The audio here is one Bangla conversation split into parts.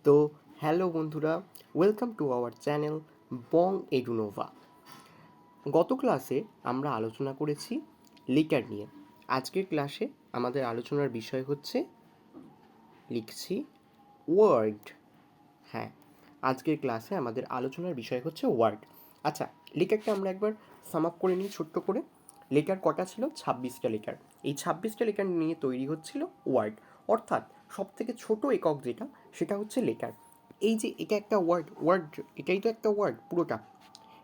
তো হ্যালো বন্ধুরা, ওয়েলকাম টু আওয়ার চ্যানেল বং এডুনোভা। গত ক্লাসে আমরা আলোচনা করেছি লিটার নিয়ে। আজকের ক্লাসে আমাদের আলোচনার বিষয় হচ্ছে লিখছি ওয়ার্ড। হ্যাঁ, আজকের ক্লাসে আমাদের আলোচনার বিষয় হচ্ছে ওয়ার্ড। আচ্ছা, লেটারটা আমরা একবার সাম আপ করে নিই ছোট্ট করে। লেটার কটা ছিল? 26টা লেটার। এই 26টা লেটার নিয়ে তৈরি হচ্ছিল ওয়ার্ড, অর্থাৎ সবথেকে ছোট একক যেটা সেটা হচ্ছে লেটার। এই যে এটা একটা ওয়ার্ড, এটাই তো একটা ওয়ার্ড পুরোটা।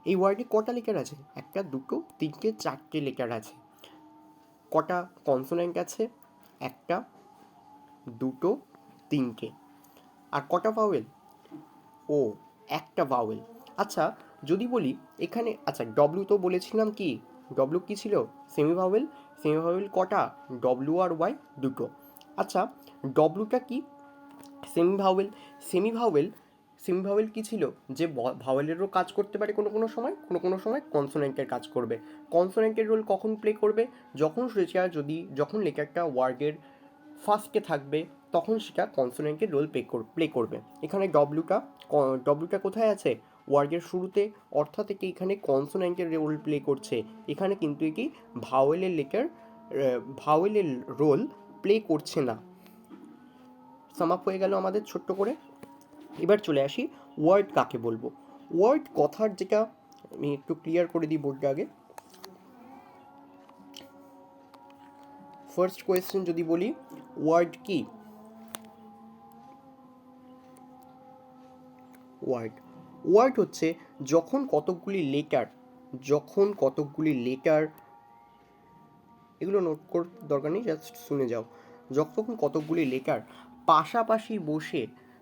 এই ওয়ার্ডে কটা লেটার আছে? একটা, দুটো, তিনটে, চারটে লেটার আছে। কটা কনসোনেন্ট আছে? একটা, দুটো, তিনটে। আর কটা ভাওয়েল? ও, একটা ভাওয়েল। আচ্ছা, যদি বলি এখানে, আচ্ছা ডব্লু তো বলেছিলাম কি, ডব্লু কী ছিল? Semi vowel. সেমি ভাওয়েল কটা? ডব্লু আর ওয়াই দুটো। আচ্ছা, ডব্লুটা কি? Semi vowel. Semi vowel semi vowel কী ছিল? যে ভাওয়েলেরও কাজ করতে পারে কোনো কোনো সময়, কোনো কোনো সময় কনসোনেন্টের কাজ করবে। কনসোনেন্টের রোল কখন প্লে করবে? যখন লেটারটা ওয়ার্ডের ফার্স্টে থাকবে তখন সেটা কনসোনেন্টের রোল প্লে করবে। এখানে ডব্লুটা কোথায় আছে? ওয়ার্ডের শুরুতে, অর্থাৎ এটি এখানে কনসোনেন্টের রোল প্লে করছে। এখানে কিন্তু এটি ভাওয়েলের রোল প্লে করছে না। সাম আপ হয়ে গেল আমাদের ছোট্ট করে। এবার চলে আসি ওয়ার্ড কাকে বলবো। ওয়ার্ড কথার যেটা, আমি একটু ক্লিয়ার করে দিই বোর্ডটা আগে। ফার্স্ট কোয়েশ্চেন যদি বলি, ওয়ার্ড কি? ওয়ার্ড হচ্ছে যখন কতকগুলি লেটার, এগুলো নোট করার দরকার নেই, জাস্ট শুনে যাও। যখন কতকগুলি লেটার পাশাপাশি বসে,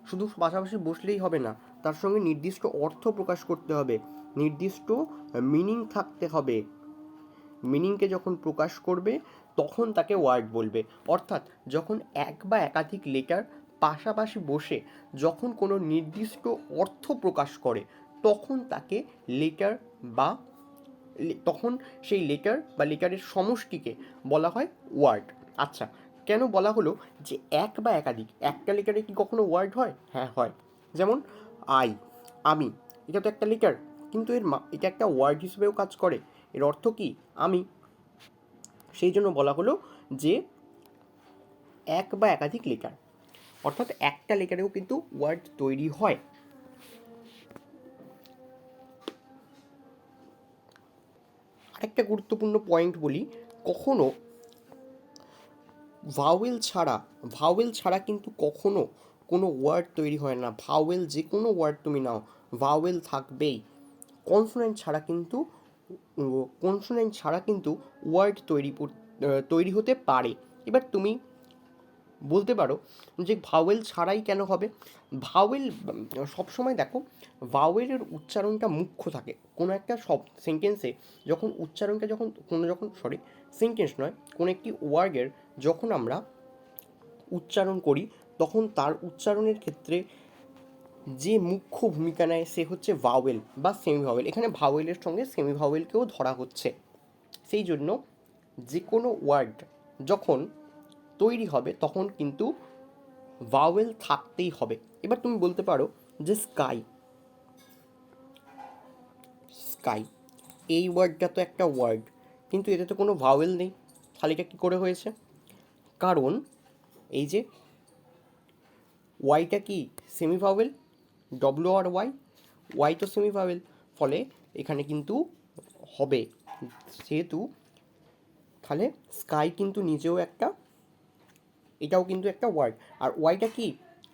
শুধু পাশাপাশি বসলেই হবে না, তার সঙ্গে নির্দিষ্ট অর্থ প্রকাশ করতে হবে, নির্দিষ্ট মিনিং থাকতে হবে। মিনিংকে যখন প্রকাশ করবে তখন তাকে ওয়ার্ড বলবে। অর্থাৎ যখন এক বা একাধিক লেটার পাশাপাশি বসে যখন কোনো নির্দিষ্ট অর্থ প্রকাশ করে তখন তাকে লেটার বা তখন সেই লেটার বা লেটারের সমষ্টিকে বলা হয় ওয়ার্ড। আচ্ছা, কেন বলা হলো যে এক বা একাধিক? একটা লেটারে কি কখনো ওয়ার্ড হয়? হ্যাঁ, হয়। যেমন আই, আমি, এটা তো একটা লেটার, কিন্তু এটা একটা ওয়ার্ড হিসেবেও কাজ করে। এর অর্থ কি? আমি। সেই জন্য বলা হলো যে এক বা একাধিক লেটার, অর্থাৎ একটা লেটারেও কিন্তু ওয়ার্ড তৈরি হয়। আরেকটা গুরুত্বপূর্ণ পয়েন্ট বলি, কখনো ভাওয়েল ছাড়া কিন্তু কখনো কোনো ওয়ার্ড তৈরি হয় না। ভাওয়েল যে কোনো ওয়ার্ড তুমি নাও, ভাওয়েল থাকবেই। কনসোনেন্ট ছাড়া কিন্তু কনসোনেন্ট ছাড়া কিন্তু ওয়ার্ড তৈরি হতে পারে। এবার তুমি বলতে পারো যে ভাওয়েল ছাড়াই কেন হবে? ভাওয়েল সবসময় দেখো, ভাওয়েলের উচ্চারণটা মুখ্য থাকে কোনো একটা সেন্টেন্সে। যখন উচ্চারণটা যখন সেন্টেন্স নয়, কোনো একটি ওয়ার্ডের যখন আমরা উচ্চারণ করি তখন তার উচ্চারণের ক্ষেত্রে যে মুখ্য ভূমিকা নেয় সে হচ্ছে ভাওয়েল বা সেমি ভাওয়েল। এখানে ভাওয়েলের সঙ্গে সেমি ভাওয়েলকেও ধরা হচ্ছে। সেই জন্য যে কোনো ওয়ার্ড যখন তৈরি হবে তখন কিন্তু ভাওয়েল থাকতেই হবে। এবার তুমি বলতে পারো যে স্কাই, স্কাই এই ওয়ার্ডটা তো একটা ওয়ার্ড, কিন্তু এতে তো কোনো ভাওয়েল নেই, তাহলে এটা কী করে হয়েছে? কারণ এই যে ওয়াইটা কি semi vowel, W R Y তো সেমি ভাওয়েল, ফলে এখানে কিন্তু হবে। যেহেতু তাহলে স্কাই কিন্তু নিজেও একটা, এটাও কিন্তু একটা ওয়ার্ড। আর ওয়াইটা কি?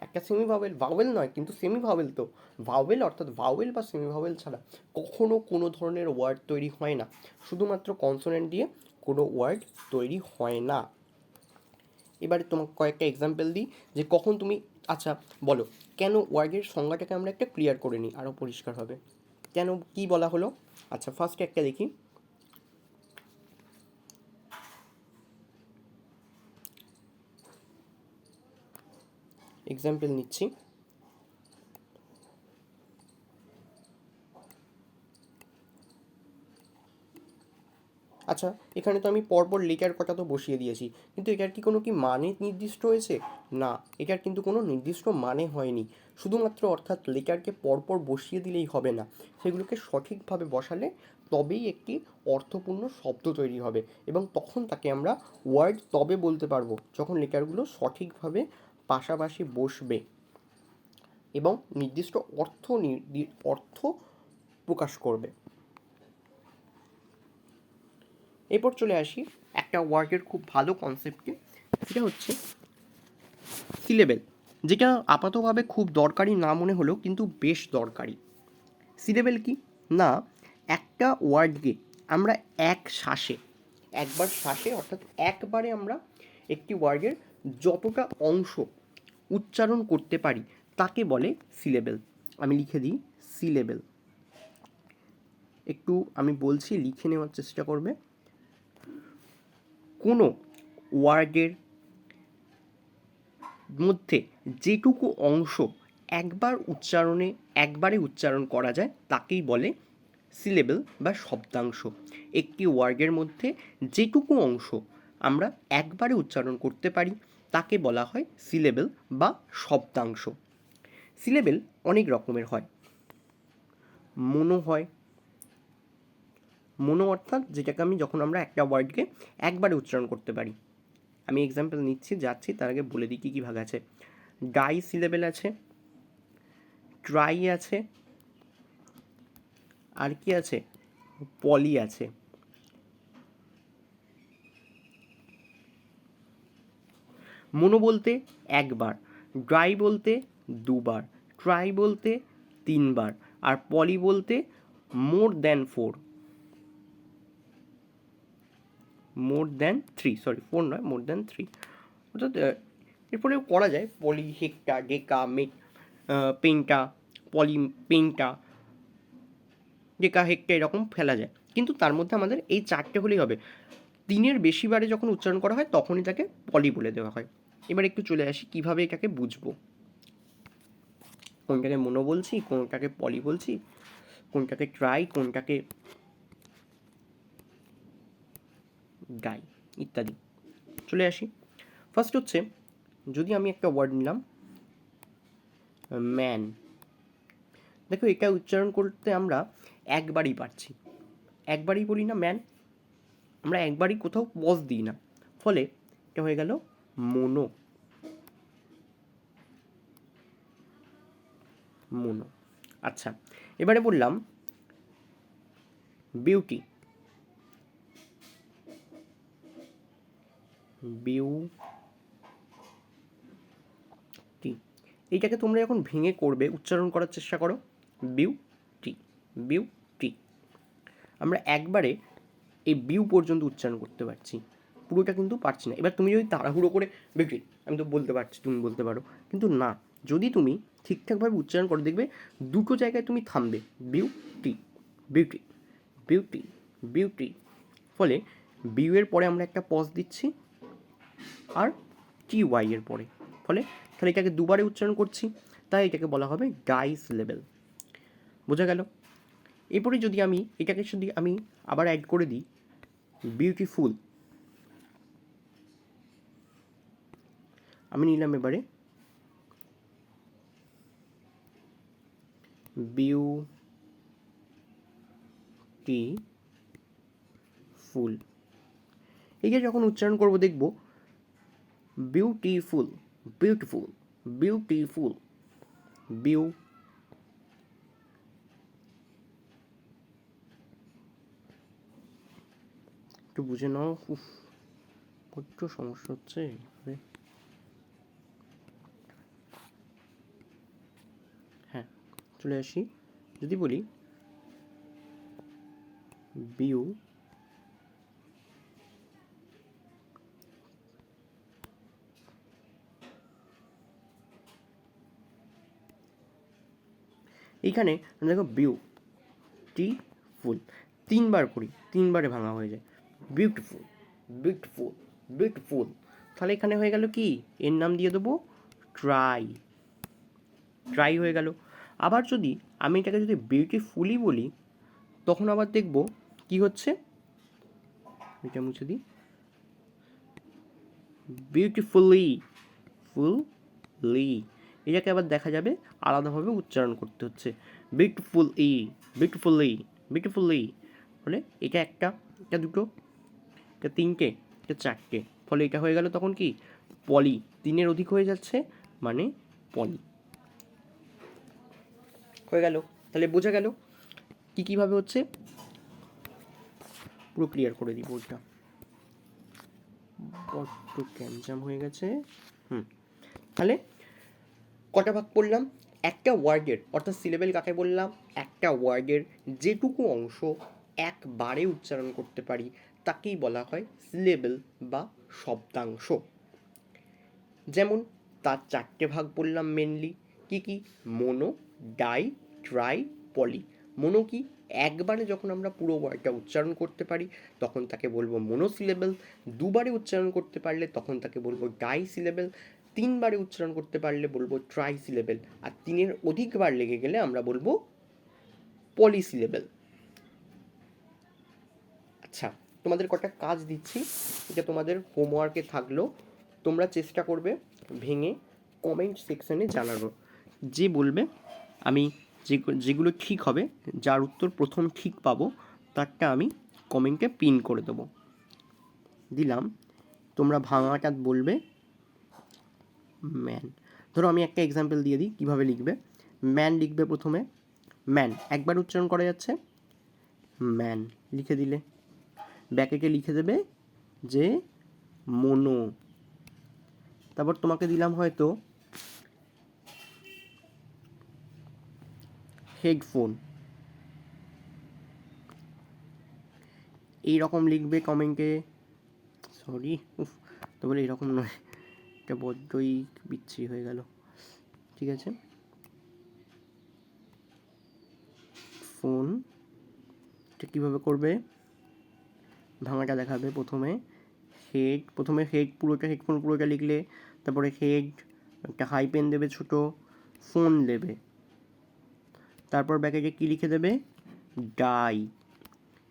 একটা সেমি ভাওয়েল, ভাওয়েল নয় কিন্তু সেমি ভাওয়েল তো। ভাওয়েল অর্থাৎ ভাওয়েল বা সেমি ভাওয়েল ছাড়া কখনো কোনো ধরনের ওয়ার্ড তৈরি হয় না। শুধুমাত্র কনসোনেন্ট দিয়ে কোনো ওয়ার্ড তৈরি হয় না। এবারে তোমাকে কয়েকটা এক্সাম্পল দিই যে কখন তুমি, আচ্ছা বলো, কেন ওয়ার্ডের সংজ্ঞাটাকে আমরা একটা ক্লিয়ার করে নিই, আরও পরিষ্কার হবে। কেন, কি বলা হলো? আচ্ছা, ফার্স্টে একটা দেখি। এক্সাম্পল নিচ্ছি। আচ্ছা, এখানে তো আমি পরপর লেটার কটা তো বসিয়ে দিয়েছি, কিন্তু এটার কি কোনো কি মানে নির্দিষ্ট হয়েছে? না, এটার কিন্তু কোনো নির্দিষ্ট মানে হয়নি। শুধুমাত্র অর্থাৎ লেটারকে পরপর বসিয়ে দিলেই হবে না, সেগুলোকে সঠিকভাবে বসালে তবেই একটি অর্থপূর্ণ শব্দ তৈরি হবে, এবং তখন তাকে আমরা ওয়ার্ড তবে বলতে পারবো যখন লেটারগুলো সঠিকভাবে পাশাপাশি বসবে এবং নির্দিষ্ট অর্থ প্রকাশ করবে। এরপর চলে আসি একটা ওয়ার্ডের খুব ভালো কনসেপ্টে, সেটা হচ্ছে সিলেবেল, যেটা আপাতভাবে খুব দরকারি না মনে হলেও কিন্তু বেশ দরকারি। সিলেবেল কি না, একটা ওয়ার্ডকে আমরা একবার শ্বাসে অর্থাৎ একবারে আমরা একটি ওয়ার্ডের যতটা অংশ উচ্চারণ করতে পারি তাকে বলে সিলেবেল। আমি লিখে দিই সিলেবেল, একটু আমি বলছি, লিখে নেওয়ার চেষ্টা করবে। কোনো ওয়ার্ডের মধ্যে যেটুকু অংশ একবারে উচ্চারণ করা যায় তাকেই বলে সিলেবেল বা শব্দাংশ। একটি ওয়ার্ডের মধ্যে যেটুকু অংশ আমরা একবারে উচ্চারণ করতে পারি তাকে বলা হয় সিলেবেল বা শব্দাংশ। সিলেবেল অনেক রকমের হয়। মোনো হয়, মোনো অর্থাৎ যেটাকে যখন আমরা একটা ওয়ার্ডকে একবারে উচ্চারণ করতে পারি। আমি এক্সাম্পল যাচ্ছি, তার আগে বলে দিই কী কী ভাগ আছে। ডাই সিলেবেল আছে, ট্রাই আছে, আর কি আছে, পলি আছে। মোনো বলতে একবার, ড্রাই বলতে দুবার, ট্রাই বলতে তিনবার, আর পলি বলতে more than 4, more than 3, sorry 4 নয়, মোর দ্যান 3। অর্থাৎ এরপরেও করা যায় পলি, হেক্টা, ডেকা, পেন্টা, পলি, পেন্টা, ডেকা, হেক্টা এরকম ফেলা যায়, কিন্তু তার মধ্যে আমাদের এই 4টে হলেই হবে। 3-এর বেশি বারে যখন উচ্চারণ করা হয় তখনই তাকে পলি বলে দেওয়া হয়। এবার একটু চলে আসি কিভাবে এটাকে বুঝবো, কোনটাকে মোনো বলছি, কোনটাকে পলি বলছি, কোনটাকে ট্রাই, কোনটাকে ডাই ইত্যাদি। চলে আসি, ফার্স্ট হচ্ছে যদি আমি একটা ওয়ার্ড নিলাম ম্যান, দেখো এটা উচ্চারণ করতে আমরা একবারই পারছি, একবারই বলি না ম্যান, আমরা একবারই কোথাও পজ দিই না, ফলে এটা হয়ে গেল মোনো, মোনো। আচ্ছা, এবারে বললাম বিউটি, বিউটি, এইটাকে তোমরা যখন ভেঙে করবে উচ্চারণ করার চেষ্টা করো, বিউটি, বিউটি, আমরা একবারে এই বিউ পর্যন্ত উচ্চারণ করতে পারছি, পুরোটা কিন্তু পারছি না। এবার তুমি যদি তাড়াহুড়ো করে বিউটি, আমি তো বলতে পারছি, তুমি বলতে পারো, কিন্তু না, যদি তুমি ঠিকঠাকভাবে উচ্চারণ করো দেখবে দুটো জায়গায় তুমি থামবে, বিউটি, বিউটি, বিউটি, বিউটি, ফলে বিউ এর পরে আমরা একটা পজ দিচ্ছি আর টি ওয়াই এর পরে, ফলে তাহলে এটাকে দুবারে উচ্চারণ করছি, তাই এটাকে বলা হবে ডাই সিলেবেল। বোঝা গেল? এরপরে যদি আমি আবার অ্যাড করে দিই বিউটিফুল, আমি নিলাম এবারে বিউটিফুল, এইটা যখন উচ্চারণ করব দেখব বিউটিফুল, বিউটিফুল, বিউটিফুল, বিউ, একটু বুঝে নাও, একটু সমস্যা হচ্ছে। হ্যাঁ, চলে আসি, যদি বলি বিউ, এইখানে দেখো বিউটিফুল তিনবার করি, তিনবারে ভাঙা হয়ে যায়, বিউটিফুল, বিউটিফুল, বিউটিফুল, তাহলে এখানে হয়ে গেল কি, এর নাম দিয়ে দেবো ট্রাই, ট্রাই হয়ে গেল। আবার যদি আমি এটাকে যদি বিউটিফুলি বলি তখন আবার দেখব কি হচ্ছে, এটা মুছে দিই, বিউটিফুলি, ফুললি, এটাকে আবার দেখা যাবে আলাদাভাবে উচ্চারণ করতে হচ্ছে, বিউটিফুলি, বিউটিফুলি, বিউটিফুলি, ফলে এটা একটা, এটা দুটো, এটা তিনটে, এটা চারটে, ফলে এটা হয়ে গেল তখন কি পলি, তিনের অধিক হয়ে যাচ্ছে মানে পলি হয়ে গেল। তাহলে বোঝা গেল কি কীভাবে হচ্ছে, পুরো ক্লিয়ার করে দিই বোর্ডটা, বড্ড ক্যামজাম হয়ে গেছে। তাহলে কটা ভাগ পড়লাম, একটা ওয়ার্ডের অর্থাৎ সিলেবেল কাকে বললাম, একটা ওয়ার্ডের যেটুকু অংশ একবারে উচ্চারণ করতে পারি তাকেই বলা হয় সিলেবেল বা শব্দাংশ। যেমন তার চারটে ভাগ বললাম মেনলি, কি কি, মোনো, ডাই, ট্রাই, পলি। মোনো কি, একবারে যখন আমরা পুরো ওয়ার্ডটা উচ্চারণ করতে পারি তখন তাকে বলবো মোনোসিলেবেল, দুবারে উচ্চারণ করতে পারলে তখন তাকে বলবো ডাই সিলেবেল, তিনবারে উচ্চারণ করতে পারলে বলবো ট্রাই সিলেবেল, আর তিনের অধিকবার লেগে গেলে আমরা বলবো পলিসিলেবেল। আচ্ছা, তোমাদের কটা কাজ দিচ্ছি, এটা তোমাদের হোমওয়ার্কে থাকলো, তোমরা চেষ্টা করবে ভেঙে কমেন্ট সেকশানে জানানো, যে বলবে আমি যেগুলো ঠিক হবে, যার উত্তর প্রথম ঠিক পাবো তারটা আমি কমেন্টে পিন করে দেবো। দিলাম, তোমরা ভাঙাটা বলবে ম্যান। ধরো আমি একটা এক্সাম্পল দিয়ে দিই কীভাবে লিখবে। ম্যান লিখবে প্রথমে, ম্যান একবার উচ্চারণ করা যাচ্ছে, ম্যান লিখে দিলে, ব্যাকেটে লিখে দেবে যে মোনো। তারপর তোমাকে দিলাম হয়তো হেডফোন, এইরকম লিখবে কমেন্টে, সরি তো বলে এরকম নয়, এটা বড্ডই বিচ্ছিরি হয়ে গেল, ঠিক আছে। ফোন, এটা কীভাবে করবে, ভাঙাটা দেখাবে প্রথমে, হেড পুরোটা, হেডফোন পুরোটা লিখলে, তারপরে হেড একটা হাইপেন দেবে ছোট, ফোন দেবে, তারপর ব্যাকেটে কী লিখে দেবে, ডাই।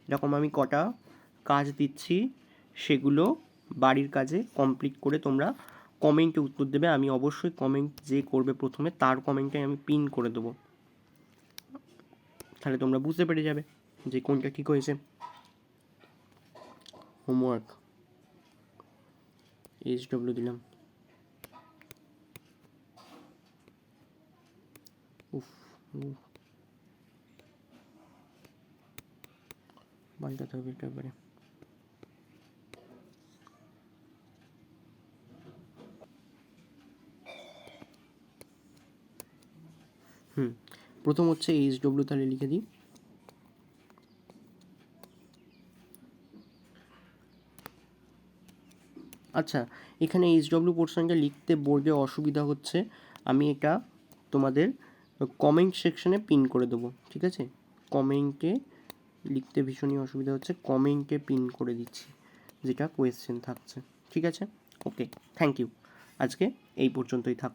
এরকম আমি কটা কাজ দিচ্ছি, সেগুলো বাড়ির কাজে কমপ্লিট করে তোমরা কমেন্টে উত্তর দেবে। আমি অবশ্যই কমেন্ট যে করবে প্রথমে তার কমেন্টে আমি পিন করে দেবো, তাহলে তোমরা বুঝতে পেরে যাবে যে কোনটা ঠিক হয়েছে। হোমওয়ার্ক HW দিলাম, পাল্টাতে হবে এটা এবারে। প্রথম হচ্ছে HW, তাহলে লিখে দিই। আচ্ছা, এখানে HW পোর্শনটা লিখতে বোর্ডে অসুবিধা হচ্ছে, আমি এটা তোমাদের কমেন্ট সেকশনে পিন করে দেবো, ঠিক আছে। কমেন্টে লিখতে ভীষণই অসুবিধা হচ্ছে, কমেন্টে পিন করে দিচ্ছি যেটা কোয়েশ্চেন থাকছে, ঠিক আছে। ওকে, থ্যাংক ইউ, আজকে এই পর্যন্তই থাক।